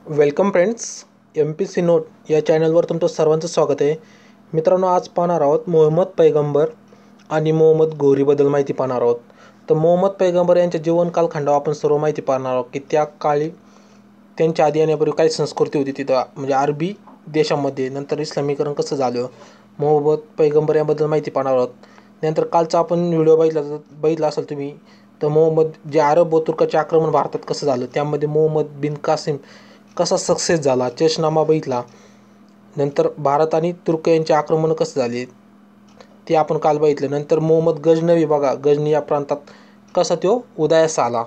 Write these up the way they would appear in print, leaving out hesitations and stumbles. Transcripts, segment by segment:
Welcome friends. MPC note या चॅनलवर तुमचं सर्वांचं स्वागत आहे. मित्रांनो, आज पाहणार आहोत मोहम्मद पैगंबर आणि मोहम्मद घोरीबद्दल माहिती पाहणार आहोत. तर मोहम्मद पैगंबर यांच्या जीवन कालखंडावर आपण सर्व माहिती पाहणार आहोत की त्या काळी त्यांच्या आधी येण्यापूर्वी काय संस्कृती होती तिथं, म्हणजे अरबी देशामध्ये. नंतर इस्लामीकरण कसं झालं, मोहम्मद पैगंबर याबद्दल माहिती पाहणार आहोत. नंतर कालचा आपण व्हिडिओ बघितला असेल तुम्ही, तर मोहम्मद जे अरब व तुर्काचे आक्रमण भारतात कसं झालं, त्यामध्ये मोहम्मद बिन कासिम कसा सक्सेस झाला, चेशनामा बघितला. नंतर भारत आणि तुर्क यांचे आक्रमण कसं झाले ते आपण काल बघितलं. नंतर मोहम्मद गजनवी, बघा गजनी या प्रांतात कसा तो उदयास आला.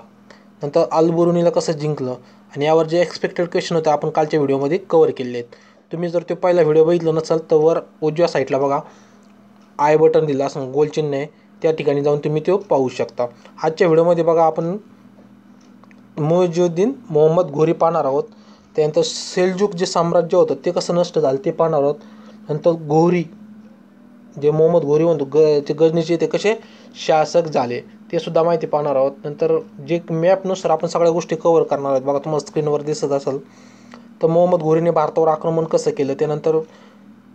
नंतर अल-बुरुनीला कसं जिंकलं, आणि यावर जे एक्सपेक्टेड क्वेश्चन होते आपण कालच्या व्हिडिओमध्ये कव्हर केले आहेत. तुम्ही जर तो पहिला व्हिडिओ बघितला नसेल तर वर उजव्या साईडला बघा आय बटन दिला असं गोल चिन्ह आहे, त्या ठिकाणी जाऊन तुम्ही तो पाहू शकता. आजच्या व्हिडिओमध्ये बघा आपण मुइझुद्दीन मोहम्मद घोरी पाहणार आहोत. त्यानंतर सेल्जुक जे साम्राज्य होतं ते कसं नष्ट झालं ते पाहणार आहोत. नंतर घोरी जे मोहम्मद घोरी म्हणतो ते गजनीचे ते कसे शासक झाले ते सुद्धा माहिती पाहणार आहोत. नंतर जे मॅपनुसार आपण सगळ्या गोष्टी कव्हर करणार आहोत. बघा तुम्हाला स्क्रीनवर दिसत असेल तर मोहम्मद घोरीने भारतावर आक्रमण कसं केलं, त्यानंतर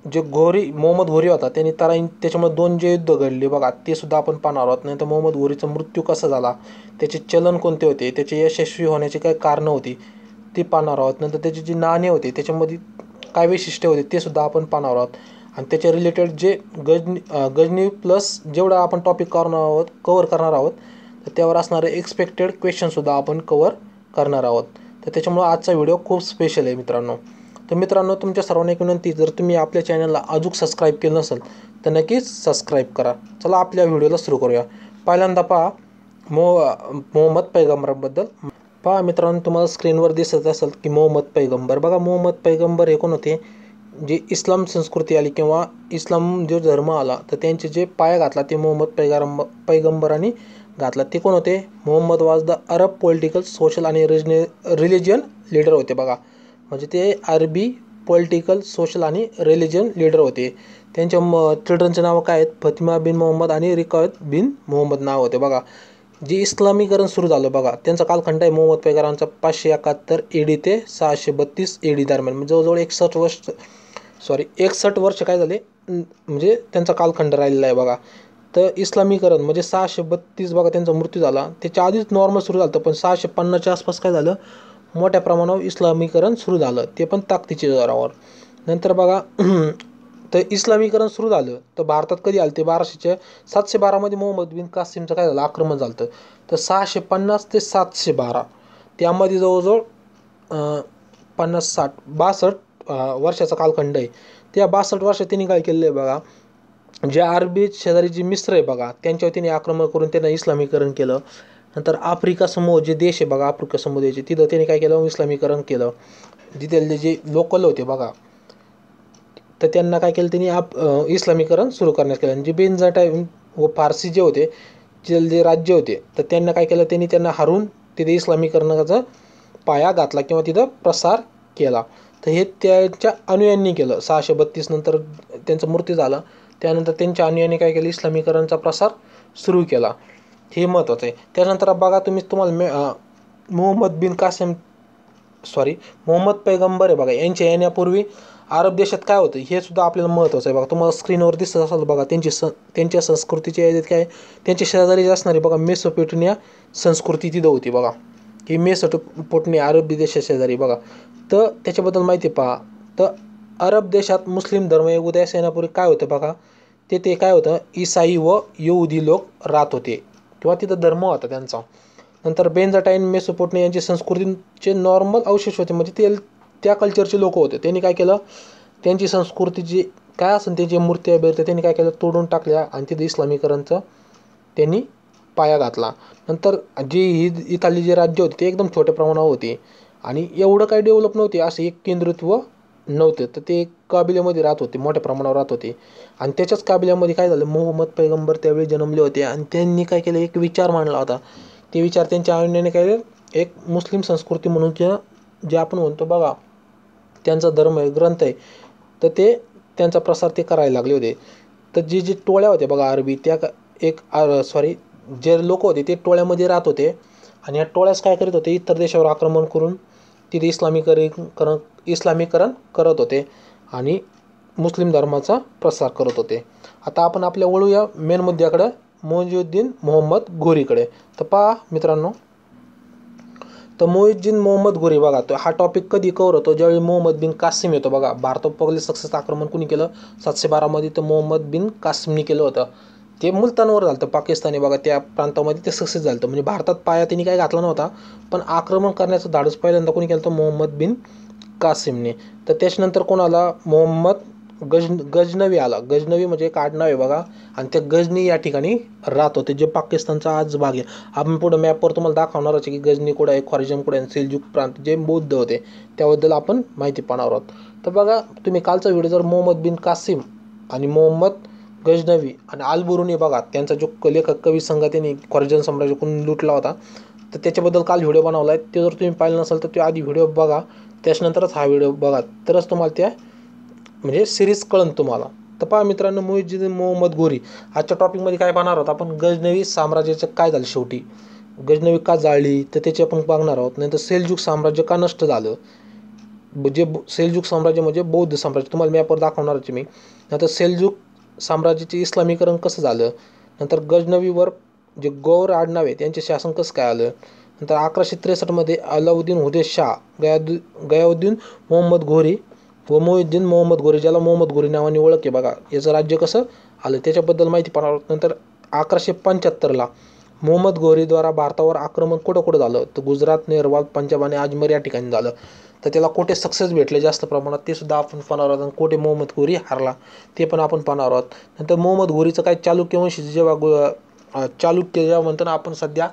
जे मोहम्मद घोरी होता त्यांनी त्याच्यामुळे 2 जे युद्ध घडले बघा ते सुद्धा आपण पाहणार आहोत. नंतर मोहम्मद घोरीचा मृत्यू कसा झाला, त्याचे चलन कोणते होते, त्याचे यशस्वी होण्याची काय कारणं होती ते पाहणार आहोत. नंतर त्याचे जे नाणे होते त्याच्यामध्ये काय वैशिष्ट्य होते ते सुद्धा आपण पाहणार आहोत. आणि त्याच्या रिलेटेड जे गजनी प्लस जेवढा आपण टॉपिक कव्हर करणार आहोत तर त्यावर असणारे एक्सपेक्टेड क्वेश्चनसुद्धा आपण कव्हर करणार आहोत. तर त्याच्यामुळं आजचा व्हिडिओ खूप स्पेशल आहे मित्रांनो. तर मित्रांनो, तुमच्या सर्वांना एक विनंती, जर तुम्ही आपल्या चॅनलला अजून सबस्क्राईब केलं नसेल तर नक्कीच सबस्क्राईब करा. चला आपल्या व्हिडिओला सुरू करूया. पहिल्यांदा पहा मोहम्मद पैगंबराबद्दल. पहा मित्रांनो, तुम्हाला स्क्रीनवर दिसत असेल की मोहम्मद पैगंबर. बघा मोहम्मद पैगंबर हे कोण होते, जे इस्लाम संस्कृती आली किंवा इस्लाम जो धर्म आला तर त्यांचे जे पाया घातला ते मोहम्मद पैगंबरांनी घातला. ते कोण होते, Muhammad was the Arab political, social आणि रिलिजियन लीडर होते. बघा म्हणजे ते अरबी पॉलिटिकल, सोशल आणि रिलिजियन लीडर होते. त्यांच्या चिल्ड्रनचे नावं काय आहेत, फतिमा बिन मोहम्मद आणि रिकायत बिन मोहम्मद नाव होते. बघा जे इस्लामीकरण सुरू झालं बघा त्यांचा कालखंड आहे मोहम्मद पैगंबरांचा 571 AD ते 632 AD दरम्यान, म्हणजे जवळजवळ 61 वर्ष काय झाले, म्हणजे त्यांचा कालखंड राहिलेला आहे. बघा तर इस्लामीकरण म्हणजे 632 बघा त्यांचा मृत्यू झाला. त्याच्या आधीच नॉर्मल सुरू झालं पण 650च्या आसपास काय झालं, मोठ्या प्रमाणावर इस्लामीकरण सुरू झालं, ते पण ताकदीच्या जोरावर. नंतर बघा तर इस्लामीकरण सुरू झालं तर भारतात कधी आलं, ते 712 मोहम्मद बिन कासिमचं काय झालं, आक्रमण झालं. तर 650 ते 712 त्यामध्ये जवळजवळ 62 वर्षाचा कालखंड आहे. त्या 62 वर्षात त्यांनी काय केलेलं आहे बघा, जे अरबी शेजारी जी मिस्र आहे बघा त्यांच्यावर त्यांनी आक्रमण करून त्यांना इस्लामीकरण केलं. नंतर आफ्रिका समूह जे देश आहे बघा, आफ्रिका समुदायाचे, तिथं त्यांनी काय केलं, इस्लामीकरण केलं. तिथले जे लोकल होते बघा तर त्यांना काय केलं, त्यांनी इस्लामीकरण सुरू करण्यास केलं. जे बेंजाटाईन व फारसी जे होते जे राज्य होते तर त्यांना काय केलं, त्यांना हरून तिथे इस्लामीकरणाचा पाया घातला किंवा तिथं प्रसार केला. तर हे त्यांच्या अनुयायांनी केलं. 632 नंतर त्यांचा मृत्यू झाला, त्यानंतर त्यांच्या अनुयायांनी काय केलं, इस्लामीकरणचा प्रसार सुरू केला. हे महत्त्वाचं आहे. त्यानंतर बघा तुम्हाला मोहम्मद पैगंबर आहे बघा, यांच्या येण्यापूर्वी अरब देशात काय होतं हे सुद्धा आपल्याला महत्त्वाचं आहे. बघा तुम्हाला स्क्रीनवर दिसत असेल बघा त्यांच्या संस्कृतीच्या यादीत काय, त्यांच्या शेजारी असणारी बघा मेसोपोटेमिया संस्कृती तिथं होती. बघा ही मेसोपोटेमिया अरबी देशा शेजारी बघा. तर त्याच्याबद्दल माहिती पहा. तर अरब देशात मुस्लिम धर्म उदयास येण्यापूर्वी काय होतं बघा, ते काय होतं, ईसाई व यहुदी लोक राहत होते किंवा तिथं धर्म होता त्यांचा. नंतर बेंजाटाईन मेसोपोटेमिया यांची संस्कृतीचे नॉर्मल अवशेष होते, म्हणजे त्या कल्चरचे लोक होते. त्यांनी काय केलं, त्यांची संस्कृती जी काय असेल त्यांची मूर्त्या बिर्त्या त्यांनी काय केलं, तोडून टाकल्या आणि तिथे इस्लामीकरणचं त्यांनी पाया घातला. नंतर जी इथली जे राज्य होते ते एकदम छोट्या प्रमाणावर होते आणि एवढं काही डेव्हलप नव्हते, असं एक केंद्रित्व नव्हते. तर ते एक काबिल्यामध्ये राहत होते, मोठ्या प्रमाणावर राहत होते. आणि त्याच्याच काबिल्यामध्ये काय झालं, मोहम्मद पैगंबर त्यावेळी जन्मले होते आणि त्यांनी काय केलं, एक विचार मांडला होता. ते विचार त्यांच्या अनुयायांनी काय केलं, एक मुस्लिम संस्कृती म्हणून जे आपण म्हणतो बघा त्यांचा धर्म आहे, ग्रंथ आहे, तर ते त्यांचा प्रसार ते करायला लागले होते. तर जे टोळ्या होत्या बघा अरबी, त्या जे लोक होते ते टोळ्यामध्ये राहत होते आणि या टोळ्यास काय करीत होते, इतर देशावर आक्रमण करून तिथे इस्लामीकरण करत होते आणि मुस्लिम धर्माचा प्रसार करत होते. आता आपण आपल्या वळूया मेन मुद्द्याकडं, मुइझुद्दीन मोहम्मद घोरीकडे. तर पहा मित्रांनो, तर मुइझुद्दीन मोहम्मद घोरी बघा, तो हा टॉपिक कधी कव्हर होतो, ज्यावेळी मोहम्मद बिन कासिम येतो बघा. भारतात पहिले सक्सेस आक्रमण कुणी केलं 712 तर मोहम्मद बिन कासिमने केलं होतं. ते मुलतानवर झालं होतं, पाकिस्तानी बघा त्या प्रांतामध्ये ते सक्सेस झालं होतं. म्हणजे भारतात पाया त्यांनी काही घातला नव्हता, पण आक्रमण करण्याचं धाडस पहिल्यांदा कोणी केलं होतं, मोहम्मद बिन कासिमने. तर त्याच्यानंतर कोणाला, मोहम्मद गजनवी आला. गजनवी म्हणजे एक आडनाव आहे बघा, आणि ते गजनी या ठिकाणी राहत होते, जे पाकिस्तानचा आज भाग आहे. आपण पुढे मॅपवर तुम्हाला दाखवणारच आहे की गजनी कुठं आहे, ख्वारिझम कुठं आहे, सेल्जुक प्रांत जे बौद्ध होते त्याबद्दल आपण माहिती पाहणार आहोत. तर बघा तुम्ही कालचा व्हिडिओ जर मोहम्मद बिन कासिम आणि मोहम्मद गजनवी आणि अल-बुरुनी बघा, त्यांचा जो लेखक कवी संघ त्यांनी ख्वारिझम साम्राज्याकडून लुटला होता, तर त्याच्याबद्दल काल व्हिडिओ बनवला आहे. ते जर तुम्ही पाहिलं नसेल तर तो आधी व्हिडिओ बघा, त्याच्यानंतरच हा व्हिडिओ बघा, तरच तुम्हाला त्या म्हणजे सिरीज कळन तुम्हाला. तर पहा मित्रांनो, मुइझुद्दीन मोहम्मद घोरी आजच्या टॉपिकमध्ये काय पाहणार आहोत आपण, गजनवी साम्राज्याचं काय झालं शेवटी, गजनवी का जाळली तर त्याचे आपण बघणार आहोत. नंतर सेल्जुक साम्राज्य का नष्ट झालं, जे सेल्जुक साम्राज्य म्हणजे बौद्ध साम्राज्य, तुम्हाला मॅपवर दाखवणारच मी. नंतर सेल्जुक साम्राज्याचे इस्लामीकरण कसं झालं. नंतर गजनवीवर जे गौर आडनाव आहे त्यांचे शासन कसं काय आलं. नंतर 1163 अलाउद्दीन हुदे शाह गयाउद्दीन मोहम्मद घोरी व मुइझुद्दीन मोहम्मद घोरी, ज्याला मोहम्मद घोरी नावाने ओळख आहे बघा, याचं राज्य कसं आलं त्याच्याबद्दल माहिती पाहणार आहोत. नंतर 1175 मोहम्मद घोरीद्वारा भारतावर आक्रमण कुठं कुठं झालं, तर गुजरात, नेरवाल, पंजाब आणि अजमेर या ठिकाणी झालं. तर त्याला कोठे सक्सेस भेटले जास्त प्रमाणात ते सुद्धा आपण पाहणार आहोत, आणि कोठे मोहम्मद घोरी हारला ते पण आपण पाहणार आहोत. नंतर मोहम्मद घोरीचं काय चालुक्यवंशी जेव्हा चालुक्य जेव्हा म्हणतो ना आपण सध्या,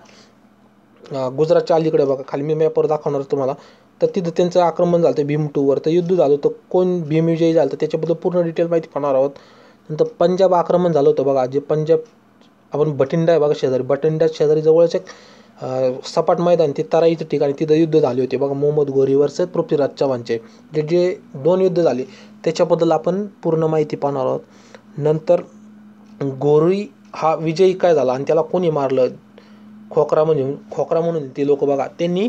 गुजरातच्या अलीकडे बघा, खाली मी मॅपवर दाखवणार तुम्हाला. तर तिथं त्यांचं आक्रमण झालं होतं भीम 2वर, तर युद्ध झालं होतं, कोण भीम विजयी झालं तर त्याच्याबद्दल पूर्ण डिटेल माहिती पाहणार आहोत. नंतर पंजाब आक्रमण झालं होतं बघा, जे पंजाब आपण बठिंडा आहे बघा शेजारी, बठिंडा शेजारी जवळच एक सपाट मैदान, ते तराईचं ठिकाणी, तिथं युद्ध झाले होते बघा मोहम्मद घोरी वर्सेस पृथ्वीराज चव्हाणचे, जे 2 युद्ध झाले त्याच्याबद्दल आपण पूर्ण माहिती पाहणार आहोत. नंतर घोरी हा विजयी काय झाला आणि त्याला कोणी मारलं, खोकरा म्हणून ते लोक बघा, त्यांनी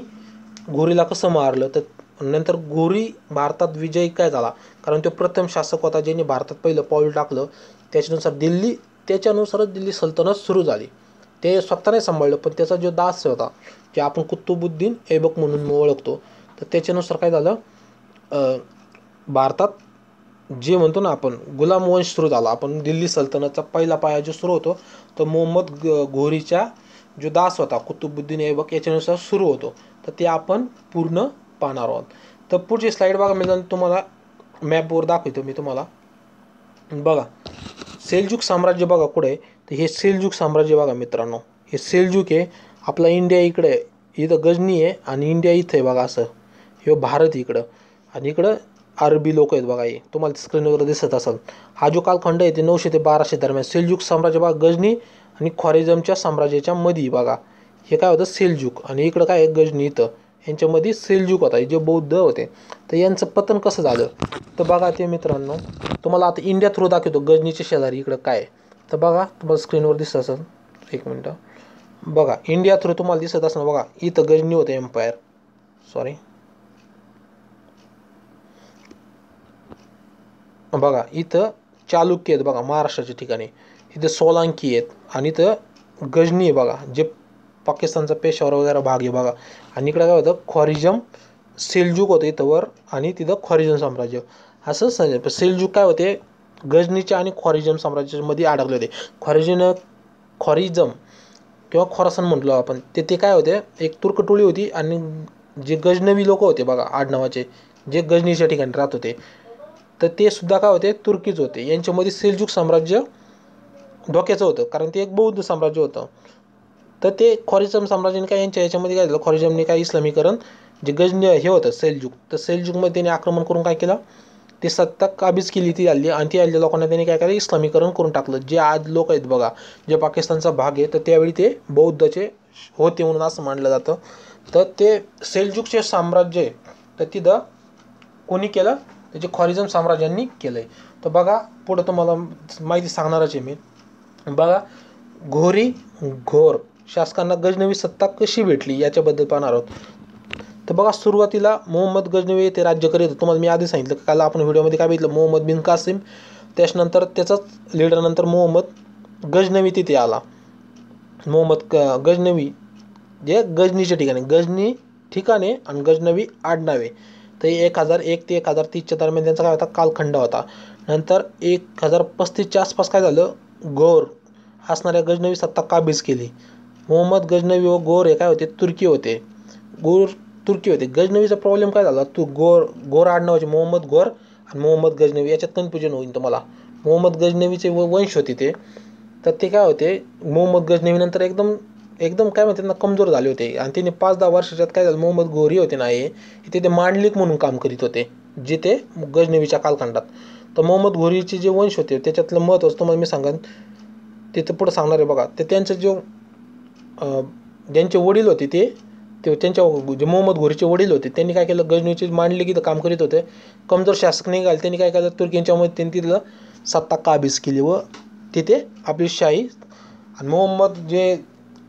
घोरीला कसं मारलं. तर नंतर घोरी भारतात विजयी काय झाला, कारण तो प्रथम शासक होता ज्यांनी भारतात पहिलं पाऊल टाकलं. त्याच्यानुसारच दिल्ली सल्तनत सुरू झाली. ते स्वतः नाही सांभाळलं, पण त्याचा जो दास होता, जे आपण कुतुबुद्दीन ऐबक म्हणून ओळखतो, तर त्याच्यानुसार काय झालं, भारतात जे म्हणतो ना आपण गुलाम वंश सुरू झाला. आपण दिल्ली सल्तनतचा पहिला पाया जो सुरू होतो तो मोहम्मद घोरीच्या जो दास होता कुतुबुद्दीन ऐबक याच्यानुसार सुरू होतो. तर ते आपण पूर्ण पाहणार आहोत. तर पुढची स्लाईड बघा, मी तुम्हाला मॅपवर दाखवतो मी तुम्हाला. बघा सेल्जुक साम्राज्य बघा कुठे आहे, तर हे सेल्जुक साम्राज्य बघा मित्रांनो, हे सेल्जुक आहे. आपला इंडिया इकडे आहे, इथं गजनी आहे आणि इंडिया इथं आहे बघा, असं हे भारत इकडं, आणि इकडं अरबी लोक आहेत बघा, हे तुम्हाला स्क्रीनवर दिसत असेल. हा जो कालखंड आहे ते 900 ते 1200 दरम्यान. सेल्जुक साम्राज्य बघा गजनी आणि ख्वारिझमच्या साम्राज्याच्या मध्ये बघा, हे काय होतं सेल्जुक, आणि इकडं काय आहे गजनी, इथं यांच्यामध्ये सेल्जुक होता, जे बौद्ध होते. तर यांचं पतन कसं झालं तर बघा ते मित्रांनो, तुम्हाला आता इंडिया थ्रू दाखवतो. गजनीच्या शेजारी इकडं काय आहे, तर बघा तुम्हाला स्क्रीनवर दिसत असेल, एक मिनटं बघा, इंडिया थ्रू तुम्हाला दिसत असणार बघा, इथं गजनी होतं एम्पायर, सॉरी बघा, इथं चालुक्य आहेत बघा महाराष्ट्राच्या ठिकाणी, इथं सोलांकी आहेत, आणि इथं गजनी आहे बघा, जे पाकिस्तानचा पेशावर वगैरे भाग आहे बघा. आणि इकडं काय होतं ख्वारिझम, सेल्जुक होतं इथं वर, आणि तिथं ख्वारिझम साम्राज्य. असं सेल्जुक काय होते, गजनीच्या आणि ख्वारिझम साम्राज्यामध्ये अडकले होते. ख्वारिझम किंवा खोरासन म्हटलो आपण, ते काय होते, एक तुर्क टोळी होती, आणि जे गजनवी लोक होते बघा आडनावाचे, जे गजनीच्या ठिकाणी राहत होते, तर ते सुद्धा काय होते, तुर्कीच होते. यांच्यामध्ये सेल्जुक साम्राज्य धोक्याचं होतं, कारण ते एक बौद्ध साम्राज्य होतं. तर ते ख्वारिझम साम्राज्याने काय यांच्या याच्यामध्ये काय झालं, ख्वारिझमने काय इस्लामीकरण, जे गजनी हे होतं सेल्जुक, तर सेल्जुकमध्ये त्याने आक्रमण करून काय केलं, ते सत्ता काबीज केली ती आली, आणि ती आलेल्या लोकांना त्यांनी काय केलं, इस्लामीकरण करून टाकलं. जे आज लोक आहेत बघा, जे पाकिस्तानचा भाग आहे, तर त्यावेळी ते बौद्धचे होते म्हणून असं मानलं जातं. तर ते सेल्जुकचे साम्राज्य आहे, तर तिथं कोणी केलं, त्याचे ख्वारिझम साम्राज्यांनी केलं आहे. तर बघा पुढं तुम्हाला माहिती सांगणारच आहे मी. बघा घोर शासकांना गजनवी सत्ता कशी भेटली याच्याबद्दल पाहणार आहोत. तर बघा, सुरुवातीला मोहम्मद गजनवी येथे राज्य करीत होते. तुम्हाला मी आधी सांगितलं, काल आपण व्हिडिओमध्ये काय बघितलं, मोहम्मद बिन कासिम. त्याच्यानंतर त्याचाच लीडरनंतर मोहम्मद गजनवी तिथे आला. गजनवी जे गजनीच्या ठिकाणी, गजनी ठिकाणे आणि गजनवी आडनावे. तर 1001 ते 1030च्या दरम्यान त्यांचा काय होता, कालखंड होता. नंतर 1035च्या आसपास काय झालं, गौर असणाऱ्या गजनवी सत्ता काबीज केली. मोहम्मद गजनवी व गौर हे काय होते, तुर्की होते. तुर्की होते. गजनवीचा प्रॉब्लेम काय झाला, गौर आडनावाचे मोहम्मद गौर आणि मोहम्मद गजनवी याच्यात कन्फ्युजन होईल तुम्हाला. मोहम्मद गजनवीचे वंश होते ते. तर ते काय होते, मोहम्मद गजनवी नंतर एकदम काय म्हणतात ना, कमजोर झाले होते. आणि तिने 5-10 वर्षाच्यात काय झालं, मोहम्मद घोरी होते ना, हे तिथे मांडलिक म्हणून काम करीत होते, जिथे गजनवीच्या कालखंडात. तर मोहम्मद घोरीचे जे वंश होते त्याच्यातलं महत्त्वाचं तुम्हाला मी सांगेन, तिथं पुढं सांगणार आहे बघा. ते त्यांचं ज्यांचे वडील होते ते त्यांच्या जे मोहम्मद घोरीचे वडील होते, त्यांनी काय केलं, गजनीचे मांडलिक इथं काम करीत होते. कमजोर शासक निघाले, त्यांनी काय केलं, तुर्कींच्या मध्ये त्यांनी तिथलं सत्ता काबीज केली व तिथे आपली शाही. आणि मोहम्मद जे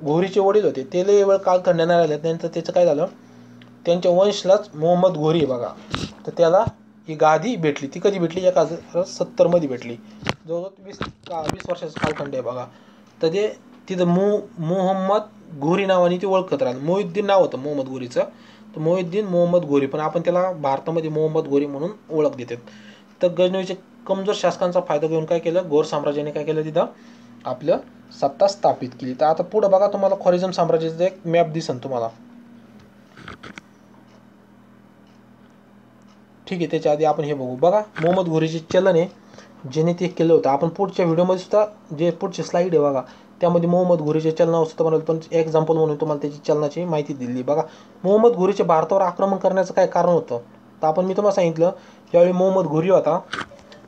घोरीचे वडील होते ते लय वेळ कालखंड नाही राहिले. त्याचं काय झालं, त्यांच्या वंशलाच मोहम्मद घोरी बघा, तर त्याला ही गादी भेटली. ती कधी भेटली, 1070 भेटली. जवळजवळ 20 वर्षाचा कालखंड आहे बघा. तर ते तिथं मोहम्मद घोरी नावाने ते ओळखत राहिलं. मोहिउद्दीन नाव होतं मोहम्मद घोरीचं, तर मोहम्मद घोरी, पण आपण त्याला भारतामध्ये मोहम्मद घोरी म्हणून ओळख देतात. तर गजनवीचे कमजोर शासकांचा फायदा घेऊन काय केलं, घोर साम्राज्याने काय केलं, तिथं आपलं सत्ता स्थापित केली. तर आता पुढं बघा, तुम्हाला ख्वारिझम साम्राज्याचा एक मॅप दिसन तुम्हाला. ठीक आहे, त्याच्या आधी आपण हे बघू. बघा, मोहम्मद घोरीचे चलन आहे, ज्याने ते केलं होतं. आपण पुढच्या व्हिडिओमध्ये सुद्धा जे पुढचे स्लाईड आहे बघा, त्यामध्ये मोहम्मद घोरीचे चलनावर सुद्धा बनवलं, पण एक्झाम्पल म्हणून तुम्हाला त्याची चलनाची माहिती दिली. बघा, मोहम्मद घोरीचे भारतावर आक्रमण करण्याचं काय कारण होतं, तर आपण मी तुम्हाला सांगितलं, ज्यावेळी मोहम्मद घोरी होता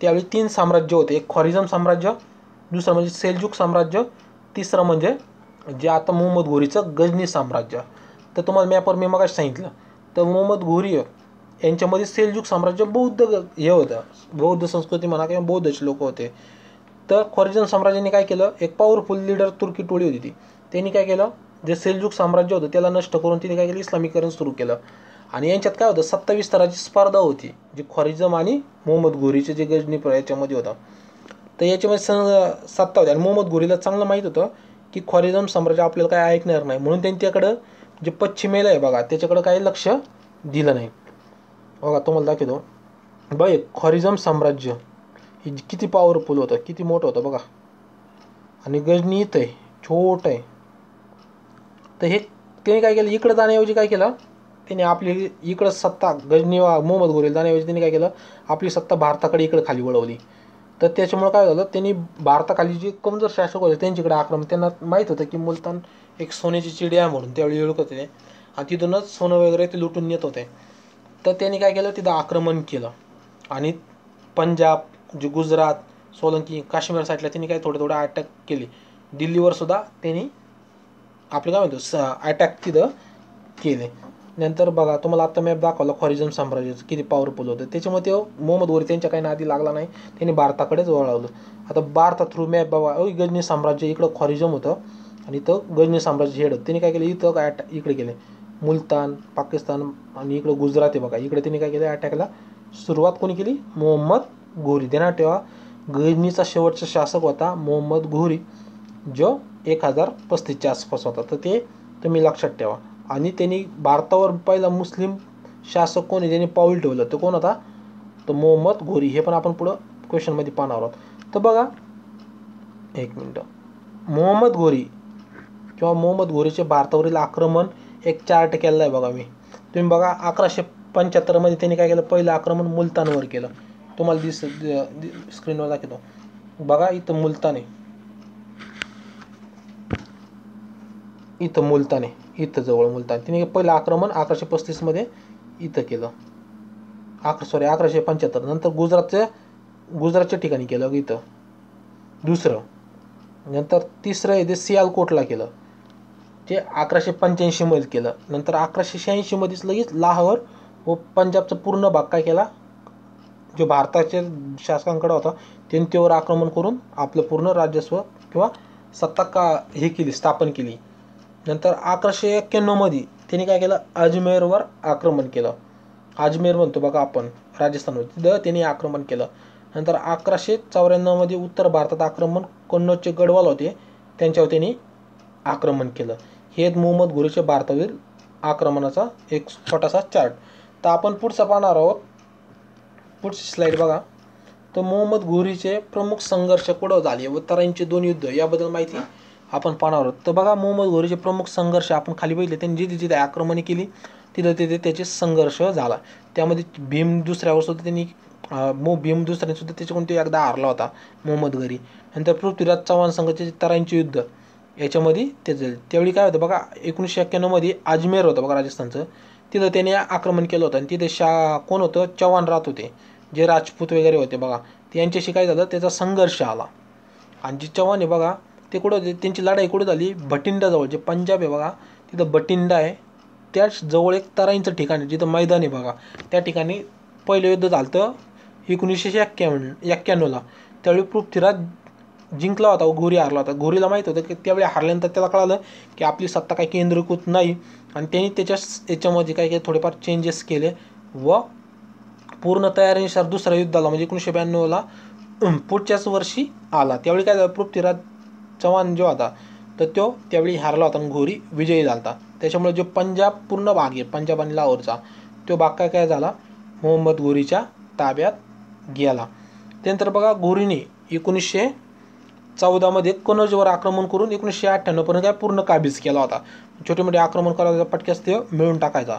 त्यावेळी 3 साम्राज्य होते. एक ख्वारिझम साम्राज्य, दुसरं म्हणजे सेल्जुक साम्राज्य, तिसरं म्हणजे जे आता मोहम्मद घोरीचं गजनी साम्राज्य. तर तुम्हाला मॅपवर मी मगाशी सांगितलं, तर मोहम्मद घोरी यांच्यामध्ये सेल्जुक साम्राज्य हे होतं, बौद्ध संस्कृती म्हणा किंवा बौद्धचे लोक होते. तर ख्वारिझम साम्राज्याने काय केलं, एक पॉवरफुल लीडर तुर्की टोळी होती ती, त्यांनी काय केलं, जे सेल्जुक साम्राज्य होतं त्याला नष्ट करून तिने काय केलं, इस्लामीकरण सुरू केलं. आणि यांच्यात काय होतं, 27 स्तराची स्पर्धा होती, जी ख्वारिझम आणि मोहम्मद घोरीचे जे गजनी याच्यामध्ये होतं. तर याच्यामध्ये सत्ता होती. आणि मोहम्मद घोरीला चांगलं माहीत होतं की ख्वारिझम साम्राज्य आपल्याला काय ऐकणार नाही, म्हणून त्यांनी त्याकडं जे पश्चिमेला आहे बघा, त्याच्याकडं काही लक्ष दिलं नाही. बघा, तुम्हाला दाखवतो बाई, ख्वारिझम साम्राज्य हे किती पॉवरफुल होतं, किती मोठं होतं बघा. आणि गजनी इथं आहे, छोट आहे. तर हे त्याने काय केलं, इकडं जाण्याऐवजी काय केलं, त्याने आपली इकडं सत्ता गजनी मोहम्मद घोरीला जाण्याऐवजी त्यांनी काय केलं, आपली सत्ता भारताकडे इकडं खाली वळवली. तर त्याच्यामुळे काय झालं, त्यांनी भारताखाली जे कमजोर शासक होते त्यांच्याकडे आक्रमण. त्यांना माहीत होतं की मुलतान एक सोन्याची चिडी आहे म्हणून, त्यावेळी ओळखत होते, आणि तिथूनच सोनं वगैरे ते लुटून नेत होते. तर त्यांनी काय केलं, तिथं आक्रमण केलं. आणि पंजाब, जे गुजरात, सोलंकी, काश्मीर साईडला त्यांनी काय थोडं अटॅक केली. दिल्लीवर सुद्धा त्यांनी आपलं काय म्हणतो अटॅक तिथं केले. नंतर बघा, तुम्हाला आता मॅप दाखवला ख्वारिझम साम्राज्याचं किती पॉवरफुल होतं. त्याच्यामुळे ते मोहम्मद घोरी त्यांच्या काही नादी लागला नाही, त्यांनी भारताकडेच वळवलं. आता भारता थ्रू मॅप बघा, गजनी साम्राज्य इकडं ख्वारिझम होतं आणि इथं गजनी साम्राज्य हेड होतं. त्यांनी काय केलं, इथं इकडे गेले मुलतान, पाकिस्तान, आणि इकडं गुजरात आहे बघा, इकडे त्यांनी काय केलं, अटॅकला सुरुवात कोणी केली, मोहम्मद घोरी. ध्यानात ठेवा, गजनीचा शेवटचा शासक होता मोहम्मद घोरी, जो 1035च्या आसपास होता. तर ते तुम्ही लक्षात ठेवा. आणि त्यांनी भारतावर पहिला मुस्लिम शासक कोणी ज्यांनी पाऊल ठेवलं, तो कोण होता, तो मोहम्मद घोरी. हे पण आपण पुढं क्वेश्चनमध्ये पाहणार आहोत. तर बघा, एक मिनटं, मोहम्मद घोरी किंवा मोहम्मद घोरीचे भारतावरील आक्रमण एक चार्ट केलेला आहे बघा मी. तुम्ही बघा, 1175 त्यांनी काय केलं, पहिलं आक्रमण मुलतानवर केलं. तुम्हाला स्क्रीनवर दाखवतो बघा, इथं मुलतान आहे, इथं मुलतान आहे, इथं जवळ मुलतान. तिने पहिलं आक्रमण 1135 इथं केलं. 1175. नंतर गुजरातच्या ठिकाणी केलं इथं दुसरं. नंतर तिसरं आहे ते सियालकोटला केलं, ते 1185 केलं. नंतर 1186 लगेच लाहोर व पंजाबचा पूर्ण भाग काय केला, जो भारताच्या शासकांकडे होता त्यांनी त्यावर आक्रमण करून आपलं पूर्ण राजस्व किंवा सत्ता हे केली, स्थापन केली. नंतर 1191मध्ये त्यांनी काय केलं, अजमेरवर आक्रमण केलं. अजमेर म्हणतो बघा आपण राजस्थानमध्ये, तिथं त्यांनी आक्रमण केलं. नंतर 1194मध्ये उत्तर भारतात आक्रमण, कन्नौजचे गढवाल होते त्यांच्यावर त्यांनी आक्रमण केलं. हे मोहम्मद घोरीचे भारतावरील आक्रमणाचा एक छोटासा चार्ट. तर आपण पुढचा पाहणार आहोत. पुढची स्लाईड बघा. तर मोहम्मद घोरीचे प्रमुख संघर्ष कुठं झाले व तराईंचे 2 युद्ध याबद्दल माहिती आपण पाहणार आहोत. तर बघा, मोहम्मद घोरीचे प्रमुख संघर्ष आपण खाली बघितले. त्यांनी जिथे जिथे आक्रमणे केली तिथे तिथे त्याचे संघर्ष झाला. त्यामध्ये भीम दुसऱ्यावर सुद्धा त्यांनी भीम दुसऱ्याने सुद्धा त्याच्याकडून ते एकदा हारला होता मोहम्मद घोरी. नंतर पृथ्वीराज चव्हाण संघाचे तराईंचे युद्ध याच्यामध्ये ते झाले. त्यावेळी काय होतं बघा, 1991मध्ये अजमेर होतं बघा राजस्थानचं, तिथं त्याने आक्रमण केलं होतं. आणि तिथे कोण होतं, चव्हाण राहत होते, जे राजपूत वगैरे होते बघा. त्यांच्याशी काय झालं, त्याचा संघर्ष आला. आणि जे चव्हाण आहे बघा, ते कुठं होते, त्यांची लढाई कुठं झाली, भटिंडाजवळ, जे पंजाब आहे बघा तिथं भटिंडा आहे, त्याच जवळ एक तराईंचं ठिकाण आहे जिथं मैदान आहे बघा. त्या ठिकाणी पहिलं युद्ध झालं होतं 1991ला. त्यावेळी पृथ्वीराज जिंकला होता, घोरी हारला होता. घोरीला माहीत होतं की त्यावेळी हारल्यानंतर त्याला कळालं की आपली सत्ता काही केंद्रीकृत नाही. आणि त्यांनी याच्यामध्ये काय केलं, थोडेफार चेंजेस केले व पूर्ण तयारीनुसार दुसऱ्या युद्धाला म्हणजे 1992ला पुढच्याच वर्षी आला. त्यावेळी काय झालं, पृथ्वीराज चव्हाण जो होता तर तो त्यावेळी हारला होता आणि घोरी विजयी झाला होता. त्याच्यामुळे जो पंजाब पूर्ण भाग आहे, पंजाब आणि लाहोरचा, तो भाग काय झाला, मोहम्मद घोरीच्या ताब्यात गेला. त्यानंतर बघा, घोरीने 1914मध्ये कनौजवर आक्रमण करून 1998पर्यंत काय पूर्ण काबीज केला होता. छोटे मोठे आक्रमण करायचा, पटक्यास ते मिळून टाकायचा.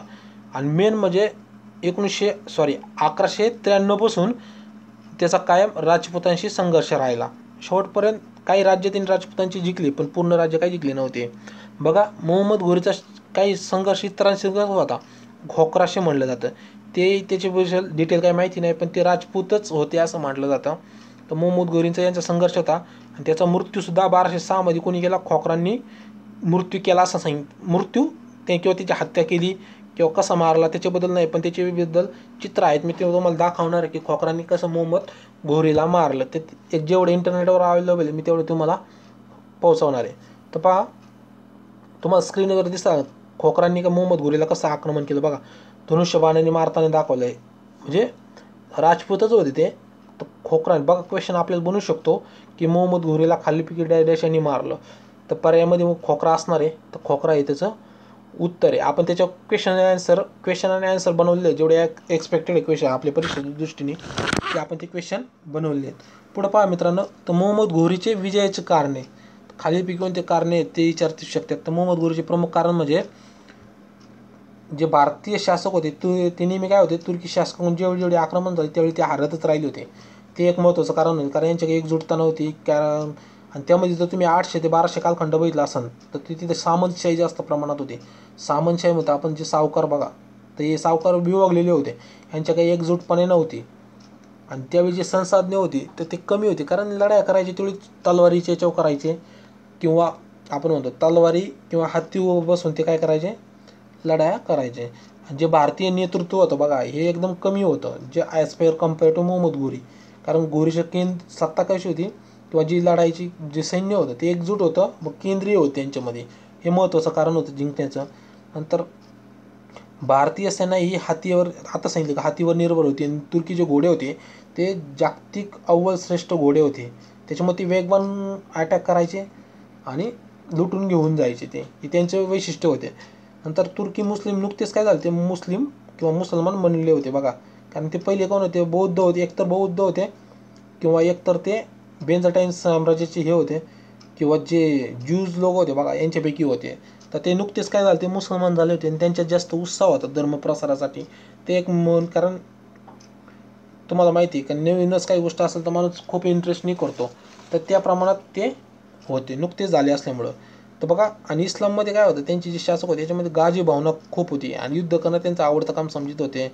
आणि मेन म्हणजे 1193 पासून त्याचा कायम राजपुतांशी संघर्ष राहिला. शेवटपर्यंत काही राज्य त्यांनी राजपुतांची जिंकली, पण पूर्ण राज्य काही जिंकले नव्हते. बघा, मोहम्मद घोरीचा काही संघर्ष इतरांशी होता, खोकराशी म्हणलं जातं. ते त्याच्याबद्दल डिटेल काही माहिती नाही, पण ते राजपूतच होते असं म्हटलं जातं. तर मोहम्मद घोरींचा यांचा संघर्ष होता. आणि त्याचा मृत्यूसुद्धा 1206मध्ये कोणी केला, खोकरांनी मृत्यू केला असं मृत्यू ते किंवा त्याची हत्या केली किंवा कसा मारला त्याच्याबद्दल नाही, पण त्याच्याबद्दल चित्र आहेत. मी ते तुम्हाला दाखवणार आहे की खोकरांनी कसं मोहम्मद घोरीला मारलं. ते जेवढं इंटरनेटवर अवेलेबल आहे मी तेवढं तुम्हाला पोहोचवणार आहे. तर पहा, तुम्हाला स्क्रीनवर दिसतं खोकरांनी का मोहम्मद घोरीला कसं आक्रमण केलं बघा. धनुष्यबाणाने मारताना दाखवलं आहे, म्हणजे राजपूतच होते ते. तर खोकरांनी बघा, क्वेश्चन आपल्याला बनवू शकतो की मोहम्मद घोरीला खालीलपैकी डॅशांनी मारलं. तर पर्यायामध्ये खोकरा असणार आहे, तर खोकरा हे त्याचं उत्तर आहे. आपण त्याच्या क्वेश्चन आणि आन्सर बनवलेले जेवढे एक्सपेक्टेड आहे क्वेश्चन आपल्या परीक्षेच्या दृष्टीने, ते आपण ते क्वेश्चन बनवले आहेत. पुढं पहा मित्रांनो, तर मोहम्मद घोरीचे विजयाचे कारणे, खालीलपैकी कोणते कारणे आहेत ते विचारू शकतात. तर मोहम्मद घोरीचे प्रमुख कारण म्हणजे जे भारतीय शासक होते ते नेहमी काय होते, तुर्की शासकांकडून जेवढे आक्रमण झाले त्यावेळी ते हारतच राहिले होते. ते एक महत्त्वाचं कारण होतं, कारण यांच्याकडे एकजुटता नव्हती. कारण आणि त्यामध्ये जर तुम्ही 800 ते 1200 कालखंड बघितला असाल तर तिथे सामंतशाही जास्त प्रमाणात होते. सामंतशाही होतं, आपण जे सावकार बघा, तर हे सावकार विभागलेले होते, यांच्या काही एकजूटपणे नव्हती. आणि त्यावेळी जे संसाधने होती तर ते कमी होते, कारण लढाया करायचे तेवढी तलवारीचे याच्यावर करायचे, किंवा आपण म्हणतो तलवारी किंवा हत्तीवर बसून ते काय करायचे, लढाया करायचे. आणि जे भारतीय नेतृत्व होतं बघा, हे एकदम कमी होतं, जे as per compare to Muhammad Ghori. कारण घोरीची सत्ता कशी होती किंवा जी लढाईची जे सैन्य होतं ते एकजूट होतं, मग केंद्रीय होतं त्यांच्यामध्ये, हे महत्त्वाचं कारण होतं जिंकण्याचं. नंतर भारतीय सेना ही हातीवर, आता सांगितलं का, हातीवर निर्भर होती. आणि तुर्की जे घोडे होते ते जागतिक अव्वल श्रेष्ठ घोडे होते, त्याच्यामुळे ते वेगवान अटॅक करायचे आणि लुटून घेऊन जायचे, हे त्यांचे वैशिष्ट्य होते. नंतर तुर्की मुस्लिम नुकतेच काय झाले, ते मुस्लिम किंवा मुसलमान बनले होते बघा. कारण ते पहिले कोण होते, बौद्ध होते, एकतर बौद्ध होते किंवा एकतर ते बेंझटाईन साम्राज्याचे हे होते, किंवा जे ज्यूज लोक होते बघा यांच्यापैकी होते. तर ते नुकतेच काय झाले, ते मुसलमान झाले होते आणि त्यांच्यात जास्त उत्साह होता धर्मप्रसारासाठी. ते एक कारण तुम्हाला माहिती आहे का, नवीनच काही गोष्ट असेल तर माणूस खूप इंटरेस्ट नाही करतो, तर त्या प्रमाणात ते होते नुकतेच झाले असल्यामुळं. तर बघा, आणि इस्लाममध्ये काय होतं, त्यांचे जे शासक होते त्याच्यामध्ये गाजी भावना खूप होती आणि युद्ध करणं त्यांचं आवडतं काम समजत होते.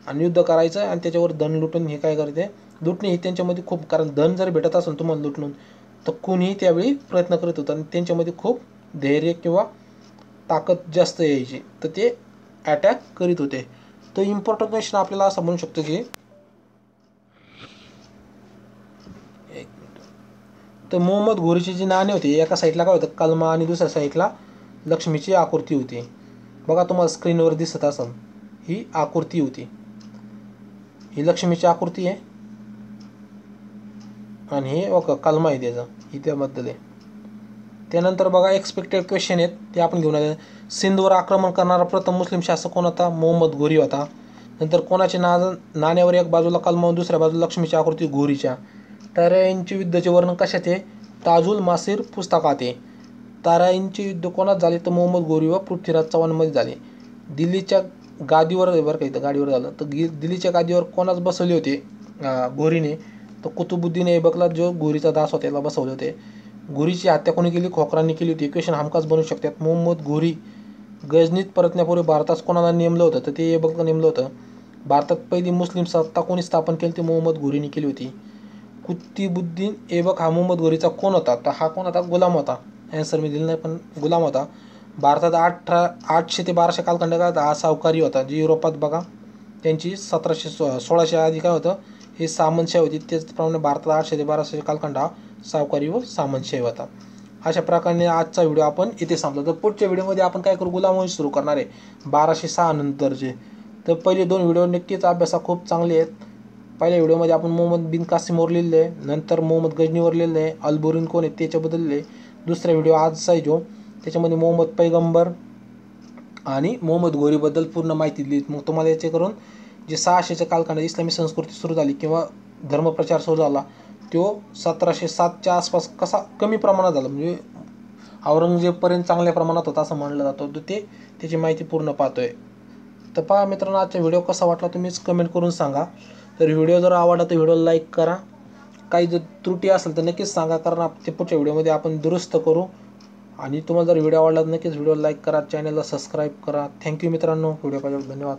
आणि युद्ध करायचं आणि त्याच्यावर धन लुटून हे काय करते, लुटणे हे त्यांच्यामध्ये खूप, कारण धन जर भेटत असेल तुम्हाला लुटून तर कोणीही त्यावेळी प्रयत्न करत होतं. आणि त्यांच्यामध्ये खूप धैर्य किंवा ताकद जास्त यायची, तर ते अटॅक करीत होते. तर इम्पॉर्टंट क्वेश्चन आपल्याला असं म्हणू शकतो की, तर मोहम्मद घोरीचे जे नाणे होते, एका साईडला काय होतं कलमा आणि दुसऱ्या साईडला लक्ष्मीची आकृती होती. बघा तुम्हाला स्क्रीनवर दिसत असेल, ही आकृती होती, ही लक्ष्मीची आकृती आहे आणि हे बघा कलमा आहे त्याचा, ही त्याबद्दल आहे. त्यानंतर बघा एक्सपेक्टेड क्वेश्चन आहेत ते आपण घेऊन आले. सिंधवर आक्रमण करणारा प्रथम मुस्लिम शासक कोण होता? मोहम्मद घोरी होता. नंतर कोणाचे नाण्यावर एक बाजूला कलमा दुसऱ्या बाजूला लक्ष्मीची आकृती घोरीच्या. ताराईंचे युद्धाचे वर्णन कशात आहे? ताजुल मासीर पुस्तकात आहे. ताराईंचे युद्ध कोणात झाले? तर मोहम्मद घोरी व पृथ्वीराज चव्हाणमध्ये झाले. दिल्लीच्या गादीवर बरं का, इथं गाडीवर झालं तर दिल्लीच्या गादीवर कोणाच बसवले होते घोरीने? तर कुतुबुद्दीन ऐबकला, जो घोरीचा दास होता त्याला बसवले होते. घोरीची हत्या कोणी केली? खोखरांनी केली होती. क्वेश्चन हमखास बनवू शकतात. मोहम्मद घोरी गजनीत परतण्यापूर्वी भारतात कोणाला नेमलं होतं? तर ते ऐबकला नेमलं होतं. भारतात पहिली मुस्लिम सत्ता कोणी स्थापन केली? ती मोहम्मद घोरीने केली होती. कुतुबुद्दीन ऐबक हा मोहम्मद घोरीचा कोण होता? तर हा कोण होता? गुलाम होता. ॲन्सर मी दिलं नाही पण गुलाम होता. भारतात 800 ते 1200 कालखंडात हा सावकारी होता. जी युरोपात बघा त्यांची 1600 आधी काय होतं, हे सामंतशाही होती. त्याचप्रमाणे भारतात 800 ते 1200 कालखंड हा सावकारी व सामंतशाही होता. अशा प्रकारे आजचा व्हिडिओ आपण इथे संपला. तर पुढच्या व्हिडिओमध्ये आपण काय करू? गुलामवंश सुरू करणार आहे 1206 नंतरचे. तर पहिले 2 व्हिडिओ नक्कीच अभ्यासा खूप चांगले आहेत. पहिल्या व्हिडिओमध्ये आपण मोहम्मद बिन कासिमवर लिहिलं आहे, नंतर मोहम्मद गजनीवर लिहिलं आहे, अल-बुरीन कोण आहे त्याच्याबद्दल लिहिले. दुसरा व्हिडिओ आजचा आहे जो, त्याच्यामध्ये मोहम्मद पैगंबर आणि मोहम्मद घोरीबद्दल पूर्ण माहिती दिली. मग तुम्हाला याचे करून जे 600च्या कालखंडात इस्लामी संस्कृती सुरू झाली किंवा धर्मप्रचार सुरू झाला तो 1707च्या आसपास कसा कमी प्रमाणात झाला, म्हणजे औरंगजेबपर्यंत चांगल्या प्रमाणात होता असं म्हणलं जातं. तर ते त्याची माहिती पूर्ण पाहतोय. तर पहा मित्रांनो, आजचा व्हिडिओ कसा वाटला तुम्हीच कमेंट करून सांगा. तर व्हिडिओ जर आवडला तर व्हिडिओला लाईक करा. काही जर त्रुटी असेल तर नक्कीच सांगा, कारण ते पुढच्या व्हिडिओमध्ये आपण दुरुस्त करू. आणि तुम्हाला जर व्हिडिओ आवडला तर नक्कीच व्हिडिओला लाईक करा, चॅनलला सबस्क्राईब करा. थँक्यू मित्रांनो, व्हिडिओ पाहिजे. धन्यवाद.